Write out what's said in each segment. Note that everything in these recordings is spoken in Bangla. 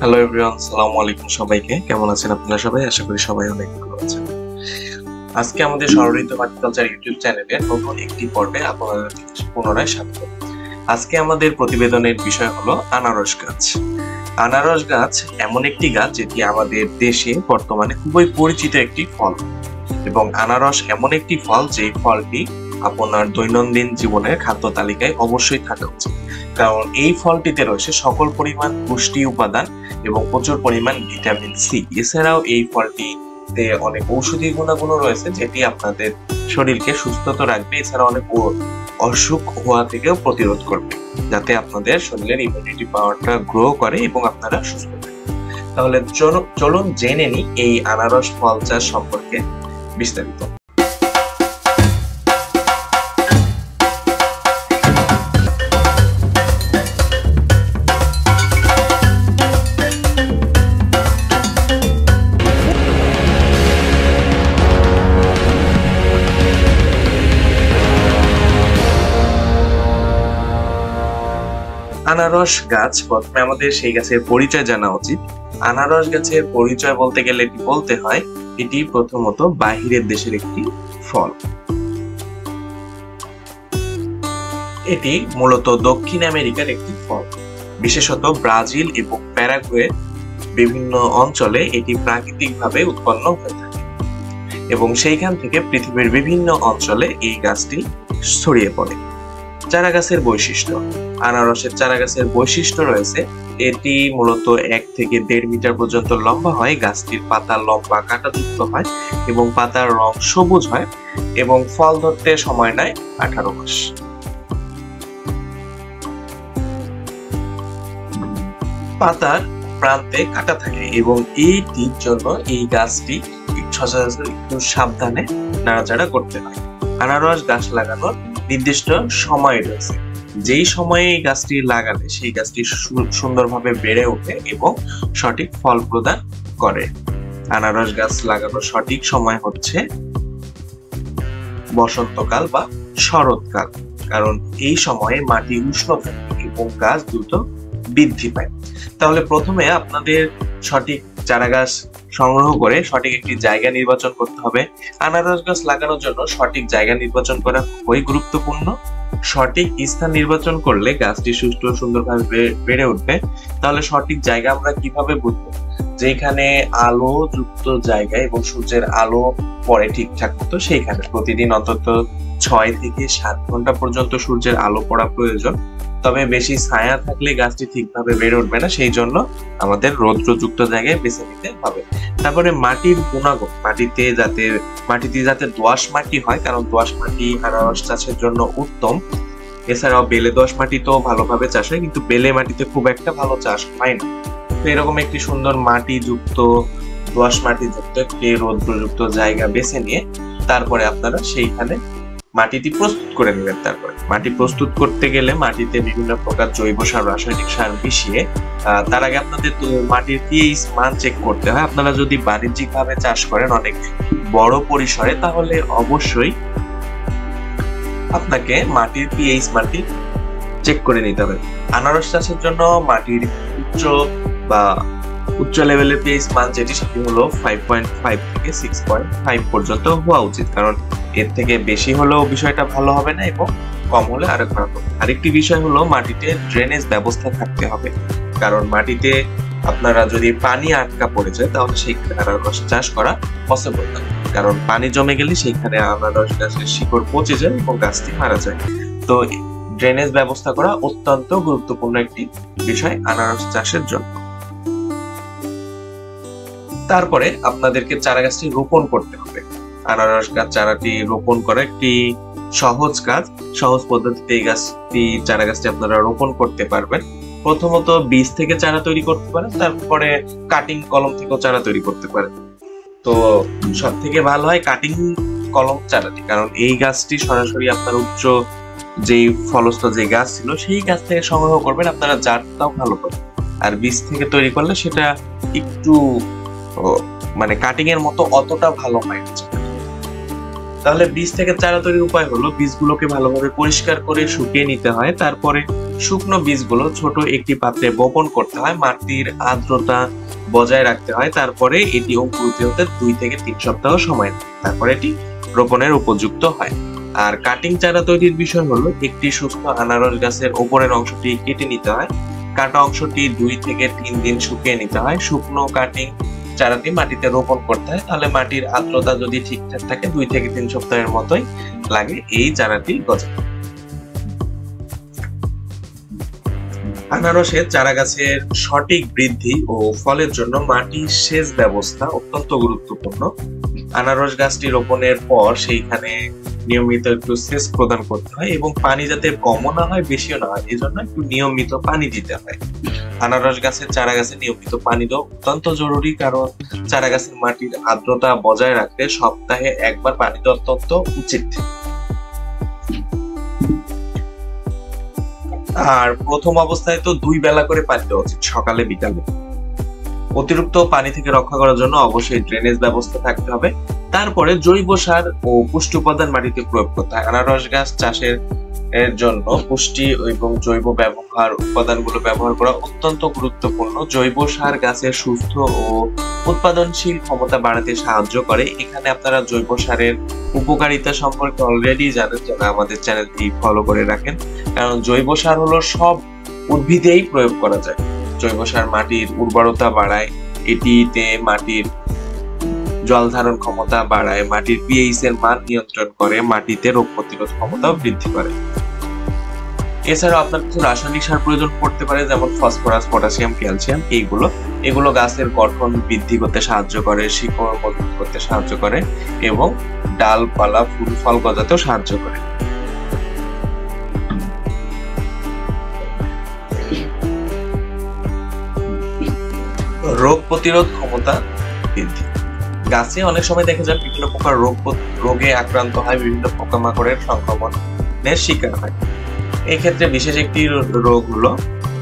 হ্যালো এভরিওয়ান, আসসালামু আলাইকুম। সবাইকে কেমন আছেন আপনারা সবাই? আশা করি সবাই অনেক ভালো আছেন। আজকে আমাদের স্বরঋতু হর্টিকালচার ইউটিউব চ্যানেলে নতুন একটি পর্বে আপনাদের পুনরায় স্বাগত। আজকে আমাদের প্রতিবেদনের বিষয় হলো আনারস গাছ। আনারস গাছ এমন একটি গাছ যেটি আমাদের দেশে বর্তমানে খুবই পরিচিত একটি ফল, এবং আনারস এমন একটি ফল যে ফলটি আপনার দৈনন্দিন জীবনের খাদ্য তালিকায় অবশ্যই থাকা উচিত, কারণ এই ফলটিতে রয়েছে সকল পরিমাণ পুষ্টি উপাদান এবং প্রচুর পরিমাণ ভিটামিন সি। এছাড়াও এই ফলটিতে অনেক ঔষধি গুণাগুণ রয়েছে যেটি আপনাদের শরীরকে সুস্থ তো রাখবে, এছাড়া অনেক অসুখ হওয়া থেকেও প্রতিরোধ করবে, যাতে আপনাদের শরীরের ইমিউনিটি পাওয়ারটা গ্রো করে এবং আপনারা সুস্থ থাকেন। তাহলে চলুন জেনে নিই এই আনারস ফল চাষ সম্পর্কে বিস্তারিত। আনারস গাছ, প্রথমে আমাদের সেই গাছের পরিচয় জানা উচিত। আনারস গাছের পরিচয় বলতে গেলে বলতে হয় এটি প্রথমত বাহিরের দেশের একটি ফল। এটি মূলত দক্ষিণ আমেরিকার একটি ফল, বিশেষত ব্রাজিল এবং প্যারাগুয়ের বিভিন্ন অঞ্চলে এটি প্রাকৃতিকভাবে উৎপন্ন হয়ে থাকে, এবং সেইখান থেকে পৃথিবীর বিভিন্ন অঞ্চলে এই গাছটি ছড়িয়ে পড়ে। চারা গাছের বৈশিষ্ট্য। আনারসের চারা গাছের বৈশিষ্ট্য রয়েছে এটি মূলত 1 থেকে 1.5 মিটার পর্যন্ত লম্বা হয়, গাছটির পাতা লম্বা কাঁটাযুক্ত হয় এবং পাতার রং সবুজ হয়, এবং ফল ধরতে সময় নেয় 18 মাস। পাতার প্রান্তে কাঁটা থাকে, এবং এইটির জন্য এই গাছটি সচরাচর একটু সাবধানে নাড়াচাড়া করতে হয়। আনারস গাছ লাগানোর নির্দিষ্ট সময় রয়েছে, যেই সময়ে এই গাছটি লাগালে সেই গাছটি সুন্দরভাবে বেড়ে ওঠে এবং সঠিক ফল প্রদান করে। আনারস গাছ লাগানোর সঠিক সময় হচ্ছে বসন্তকাল বা শরৎকাল, কারণ এই সময়ে মাটি উষ্ণ থাকে এবং গাছ দ্রুত বৃদ্ধি পায়। তাহলে প্রথমে আপনাদের সঠিক চারা গাছ সংগ্রহ করে সঠিক একটি জায়গা নির্বাচন করতে হবে। আনারস গাছ লাগানোর জন্য সঠিক জায়গা নির্বাচন করা খুবই গুরুত্বপূর্ণ। সঠিক স্থান নির্বাচন করলে গাছটি সুষ্ঠু ও সুন্দরভাবে বেড়ে উঠবে। তাহলে সঠিক জায়গা আমরা কিভাবে বুঝবো? যেখানে আলো যুক্ত জায়গা এবং সূর্যের আলো পড়ে ঠিকঠাক মতো, সেইখানে প্রতিদিন অন্তত 6 থেকে 7 ঘন্টা পর্যন্ত সূর্যের আলো পড়া প্রয়োজন। তবে বেশি ছায়া থাকলে গাছটি ঠিকভাবে বেড়ে উঠবে না, সেই জন্য আমাদের রৌদ্রযুক্ত জায়গায় বেছে নিতে হবে। তারপরে মাটির গুণাগুণ। মাটিতে যাতে দোআঁশ মাটি হয়, কারণ দোআঁশ মাটি আনারস চাষের জন্য উত্তম। এছাড়াও বেলে দোআঁশ মাটি তো ভালোভাবে চাষ হয়, কিন্তু বেলে মাটিতে খুব একটা ভালো চাষ হয় না। তো এরকম একটি সুন্দর মাটি যুক্ত, দোআঁশ মাটি যুক্ত একটি রৌদ্রযুক্ত জায়গা বেছে নিয়ে তারপরে আপনারা সেইখানে মাটিটি প্রস্তুত করে নেবেন। তারপরে মাটি প্রস্তুত করতে গেলে মাটিতে বিভিন্ন প্রকার জৈব সার, রাসায়নিক সার মিশিয়ে তার আগে আপনাদের মাটির পিএইচ মান চেক করতে হয়। আপনারা যদি বাণিজ্যিক ভাবে চাষ করেন অনেক বড় পরিসরে, তাহলে অবশ্যই আপনাকে মাটির পিএইচ মানটি চেক করে নিতে হবে। আনারস চাষের জন্য মাটির উচ্চ লেভেলের পিএইচ মান যেটি, সেটি হলো 5.5 থেকে 6.5 পর্যন্ত হওয়া উচিত, কারণ এর থেকে বেশি হলেও বিষয়টা ভালো হবে না এবং কম হলে আরো খারাপ হবে। আরেকটি বিষয় হলো মাটিতে ড্রেনেজ ব্যবস্থা থাকতে হবে, কারণ মাটিতে আপনারা যদি পানি আটকা পড়ে যায় তাহলে সেইখানে আনারস চাষ করা পসিবল না, কারণ পানি জমে গেলে সেইখানে আনারস গাছের শিকড় পচে যায় এবং গাছটি মারা যায়। তো ড্রেনেজ ব্যবস্থা করা অত্যন্ত গুরুত্বপূর্ণ একটি বিষয় আনারস চাষের জন্য। তারপরে আপনাদেরকে চারা গাছটি রোপণ করতে হবে। আনারস গাছ চারাটি রোপণ করা একটি সহজ কাজ। সহজ পদ্ধতিতে এই চারা গাছটি আপনারা রোপণ করতে পারবেন। প্রথমত বীজ থেকে চারা তৈরি করতে পারেন, তারপরে কাটিং কলম থেকেও চারা তৈরি করতে পারেন। তো সব থেকে ভালো হয় কাটিং কলম চারাটি, কারণ এই গাছটি সরাসরি আপনার উচ্চ যেই ফলস্থ যে গাছ ছিল সেই গাছ থেকে সংগ্রহ করবেন, আপনারা জাতটাও ভালো পাবেন। আর বীজ থেকে তৈরি করলে সেটা একটু মানে কাটিং এর মতো অতটা ভালো হয় না। তাহলে বীজ থেকে চারা তৈরির উপায় হলো বীজগুলোকে ভালোভাবে পরিষ্কার করে শুকিয়ে নিতে হয়, তারপরে শুকনো বীজগুলো ছোট একটি পাত্রে বপন করতে হয়, মাটির আর্দ্রতা বজায় রাখতে হয়, তারপরে এটি অঙ্কুরিত হতে 2 থেকে 3 সপ্তাহ সময় নেয়, তারপরে এটি রোপণের উপযুক্ত হয়। আর কাটিং চারা তৈরির বিষয় হলো একটি সুস্থ আনারস গাছের উপরের অংশটি কেটে নিতে হয়, কাটা অংশটি 2 থেকে 3 দিন শুকিয়ে নিতে হয়। শুকনো কাটিং চারাটি মাটিতে রোপণ করতে হয়, তাহলে মাটির আর্দ্রতা যদি ঠিকঠাক থাকে 2 থেকে 3 সপ্তাহের মতোই লাগে এই চারাটি গজাতে। আনারসের চারা গাছের সঠিক বৃদ্ধি ও ফলের জন্য মাটির সেচ ব্যবস্থা অত্যন্ত গুরুত্বপূর্ণ। আনারস গাছটি রোপণের পর সেইখানে নিয়মিত একটু সেচ প্রদান করতে হয় এবং পানি যাতে কমও না হয় বেশিও না হয়, এজন্য একটু নিয়মিত পানি দিতে হয়। আনারস গাছের চারা গাছে নিয়মিত পানি দেওয়া অত্যন্ত জরুরি, কারণ চারা গাছের মাটির আর্দ্রতা বজায় রাখতে সপ্তাহে একবার পানি দেওয়া অত্যন্ত উচিত। আর প্রথম অবস্থায় তো 2 বেলা করে পানি দেওয়া উচিত, সকালে বিকালে। অতিরিক্ত পানি থেকে রক্ষা করার জন্য অবশ্যই ড্রেনেজ ব্যবস্থা থাকতে হবে। তারপরে জৈব সার ও পুষ্টি উপাদান মাটিতে প্রয়োগ করতে হয়। আনারস গাছ চাষের জন্য পুষ্টি এবং জৈব উপাদানগুলো ব্যবহার করা অত্যন্ত গুরুত্বপূর্ণ। জৈব সার গাছের সুস্থ ও উৎপাদনশীল ক্ষমতা বাড়াতে সাহায্য করে। এখানে আপনারা জৈব সারের উপকারিতা সম্পর্কে অলরেডি জানেন, যারা আমাদের চ্যানেলটি ফলো করে রাখেন, কারণ জৈব সার হলো সব উদ্ভিদেই প্রয়োগ করা যায়। জৈব সার মাটির উর্বরতা বাড়ায়, এটিতে মাটির জল ধারণ ক্ষমতা বাড়ায়, মাটির পিএইচ এর মান নিয়ন্ত্রণ করে, মাটিতে রোগ প্রতিরোধ ক্ষমতাও বৃদ্ধি করে। এছাড়াও আপনার কিছু রাসায়নিক সার প্রয়োজন পড়তে পারে, যেমন ফসফরাস, পটাশিয়াম, ক্যালসিয়াম। এগুলো গাছের গঠন বৃদ্ধি করতে সাহায্য করে, শিকড় মজবুত করতে সাহায্য করে এবং ডালপালা ফুল ফল গজাতেও সাহায্য করে। রোগ প্রতিরোধ ক্ষমতা বৃদ্ধি। গাছে অনেক সময় দেখা যায় বিভিন্ন প্রকার রোগে আক্রান্ত হয়, বিভিন্ন পোকামাকড়ের সংক্রমণের শিকার হয়। এক্ষেত্রে বিশেষ একটি রোগ হলো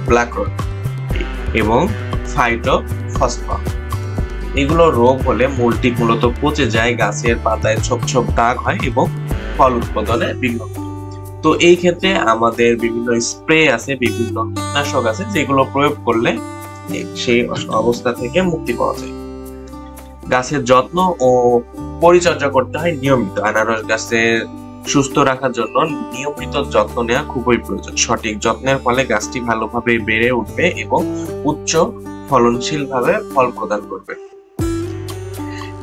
ব্ল্যাক রট এবং ফাইটোফথোরা। এগুলো রোগ হলে মূলটি মূলত পচে যায়, গাছের পাতায় ছোপ ছোপ দাগ হয় এবং ফল উৎপাদনে বিঘ্ন ঘটে। তো এই ক্ষেত্রে আমাদের বিভিন্ন স্প্রে আছে, বিভিন্ন কীটনাশক আছে, যেগুলো প্রয়োগ করলে সেই অবস্থা থেকে মুক্তি পাওয়া যায়। গাছের যত্ন ও পরিচর্যা করতে হয় নিয়মিত। আনারস গাছের সুস্থ রাখার জন্য নিয়মিত যত্ন নেওয়া খুবই প্রয়োজন। সঠিক যত্নের ফলে গাছটি ভালোভাবে বেড়ে উঠবে এবং উচ্চ ফলনশীল ভাবে ফল প্রদান করবে।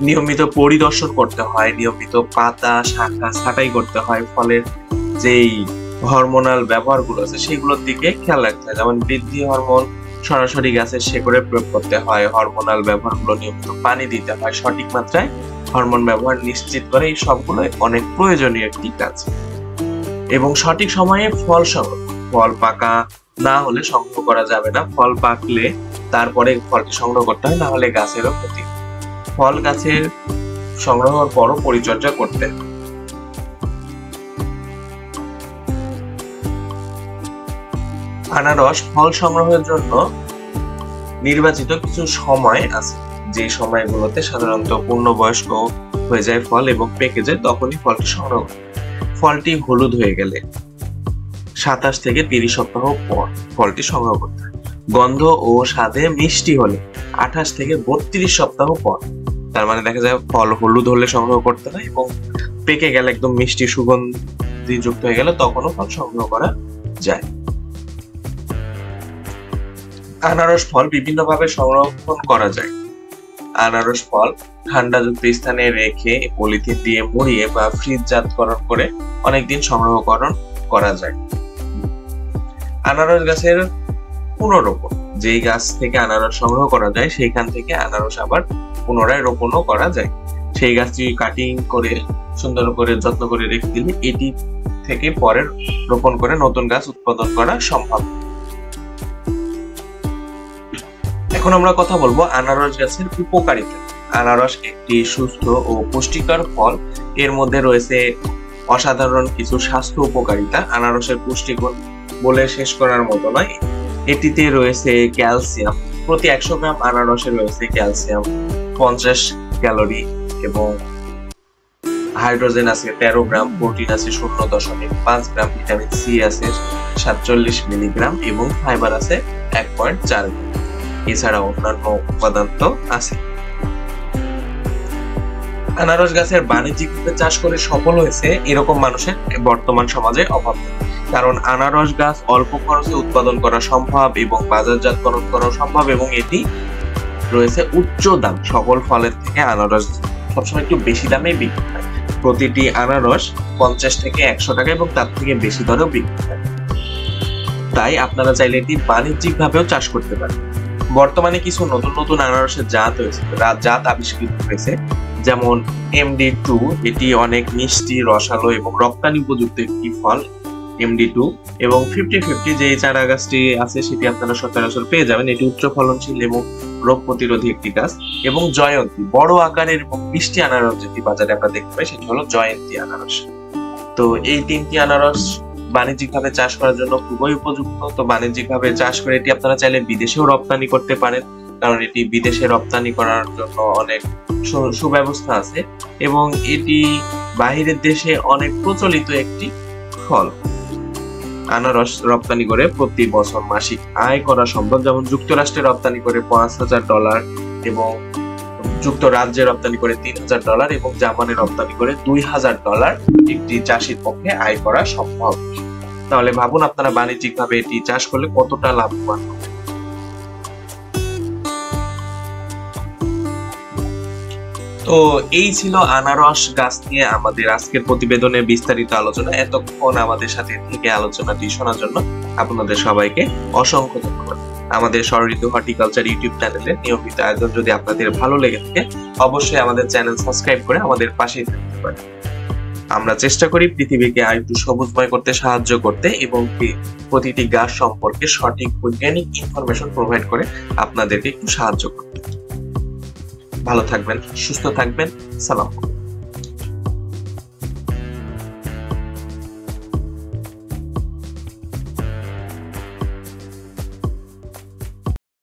নিয়মিত পরিদর্শন করতে হয়, নিয়মিত পাতা শাখা ছাঁটাই করতে হয়, ফলের যেই হরমোনাল ব্যবহারগুলো আছে সেগুলোর দিকে খেয়াল রাখতে হয়, যেমন বৃদ্ধি হরমোন সরাসরি গাছের শেকড়ে প্রয়োগ করতে হয়, হরমোনাল ব্যবহারগুলো নিয়মিত পানি দিতে হয়, সঠিক মাত্রায় হরমোন ব্যবহার নিশ্চিত করে। এই সবগুলো অনেক প্রয়োজনীয় একটি কাজ। এবং সঠিক সময়ে ফল সংগ্রহ, ফল পাকা না হলে সংগ্রহ করা যাবে না, ফল পাকলে তারপরে ফলটি সংগ্রহ করতে হয়, না হলে গাছেরও ক্ষতি। ফল গাছের সংগ্রহের পরও পরিচর্যা করতে হয়। আনারস ফল সংগ্রহের জন্য নির্বাচিত কিছু সময় আছে, যে সময়গুলোতে সাধারণত পূর্ণবয়স্ক হয়ে যায় ফল এবং পেকে যায়, তখনই ফলটি সংগ্রহ করে। ফলটি হলুদ হয়ে গেলে 27 থেকে 30 সপ্তাহ পর ফলটি সংগ্রহ করতে হয়। গন্ধ ও স্বাদে মিষ্টি হলে 28 থেকে 32 সপ্তাহ পর, তার মানে দেখা যায় ফল হলুদ হলে সংগ্রহ করতে হয় এবং পেকে গেলে একদম মিষ্টি সুগন্ধি যুক্ত হয়ে গেলে তখনও ফল সংগ্রহ করা যায়। আনারস ফল বিভিন্নভাবে সংরক্ষণ করা যায়। আনারস ফল ঠান্ডাযুক্ত স্থানে রেখে পলিথিন দিয়ে মুড়িয়ে বা ফ্রিজজাতকরণ করে অনেকদিন সংরক্ষণ করা যায়। আনারস গাছের পুনরোপণ, যেই গাছ থেকে আনারস সংগ্রহ করা যায় সেইখান থেকে আনারস আবার পুনরায় রোপণও করা যায়। সেই গাছটি কাটিং করে সুন্দর করে যত্ন করে রেখে দিলে এটি থেকে পরে রোপণ করে নতুন গাছ উৎপাদন করা সম্ভব। এখন আমরা কথা বলবো আনারস গাছের উপকারিতা। আনারস একটি সুস্থ ও পুষ্টিকর ফল। এর মধ্যে রয়েছে অসাধারণ কিছু স্বাস্থ্য উপকারিতা। আনারসের পুষ্টিগুণ বলে শেষ করার মতো নয়। এটিতে রয়েছে ক্যালসিয়াম। প্রতি 100 গ্রাম আনারসে রয়েছে ক্যালসিয়াম 50 ক্যালোরি এবং হাইড্রোজেন আছে 13 গ্রাম, প্রোটিন আছে 0.5 গ্রাম, ভিটামিন সি আছে 47 মিলিগ্রাম এবং ফাইবার আছে 1.4 গ্রাম। এছাড়া অন্যান্য উপাদান তো আছে। আনারস গাছের বাণিজ্যিকভাবে চাষ করে সফল হয়েছে এরকম মানুষের বর্তমান সমাজে অভাব নেই, কারণ আনারস গাছ অল্প খরচে উৎপাদন করা সম্ভব এবং বাজারজাতকরণ করা সম্ভব এবং এটি রয়েছে উচ্চ দাম। সকল ফলের থেকে আনারস সবসময় একটু বেশি দামে বিক্রি হয়। প্রতিটি আনারস 50 থেকে 100 টাকা এবং তার থেকে বেশি দরেও বিক্রি হয়। তাই আপনারা চাইলে এটি বাণিজ্যিকভাবেও চাষ করতে পারেন। বর্তমানে কিছু নতুন নতুন আনারসের জাত হয়েছে, জাত আবিষ্কৃত হয়েছে, যেমন MD2, এটি অনেক মিষ্টি, রসালো এবং রপ্তানি উপযুক্ত একটি ফল। MD2 এবং 50-50 যে চারা গাছটি আছে সেটি আপনারা সচরাচর পেয়ে যাবেন। এটি উচ্চ ফলনশীল এবং রোগ প্রতিরোধী একটি গাছ। এবং জয়ন্তী, বড় আকারের এবং মিষ্টি আনারস যেটি বাজারে আমরা দেখতে পাই সেটি হলো জয়ন্তী আনারস। তো এই তিনটি আনারস বাণিজ্যিকভাবে চাষ করার জন্য খুবই উপযুক্ত। তো বাণিজ্যিকভাবে চাষ করে এটি আপনারা চাইলে বিদেশেও রপ্তানি করতে পারেন, কারণ এটি বিদেশে রপ্তানি করার জন্য অনেক সুব্যবস্থা আছে এবং এটি বাহিরের দেশে অনেক প্রচলিত একটি ফল। আনারস রপ্তানি করে প্রতি বছর মাসিক আয় করা সম্ভব, যেমন যুক্তরাষ্ট্রে রপ্তানি করে $5,000 এবং যুক্তরাজ্যে রপ্তানি করে $3,000 এবং জাপানে রপ্তানি করে $2,000 একটি চাষির পক্ষে আয় করা সম্ভব। তাহলে ভাবুন আপনারা বাণিজ্যিকভাবে এটি চাষ করলে কতটা লাভবান হবে। তো এই ছিল আনারস গাছ নিয়ে আমাদের আজকের প্রতিবেদনের বিস্তারিত আলোচনা। এতক্ষণ আমাদের সাথে থেকে আলোচনাটি শোনার জন্য আপনাদের সবাইকে অসংখ্য ধন্যবাদ। আমাদের স্বরঋতু হর্টিকালচার ইউটিউব চ্যানেলের নিয়মিত আয়োজন যদি আপনাদের ভালো লেগে থাকে, অবশ্যই আমাদের চ্যানেল সাবস্ক্রাইব করে আমাদের পাশেই থাকতে পারেন। আমরা চেষ্টা করি পৃথিবীকে আরেকটু সবুজময় করতে সাহায্য করতে এবং প্রতিটি গাছ সম্পর্কে সঠিক বৈজ্ঞানিক ইনফরমেশন প্রোভাইড করে আপনাদেরকে একটু সাহায্য করতে। ভালো থাকবেন, সুস্থ থাকবেন। সালাম।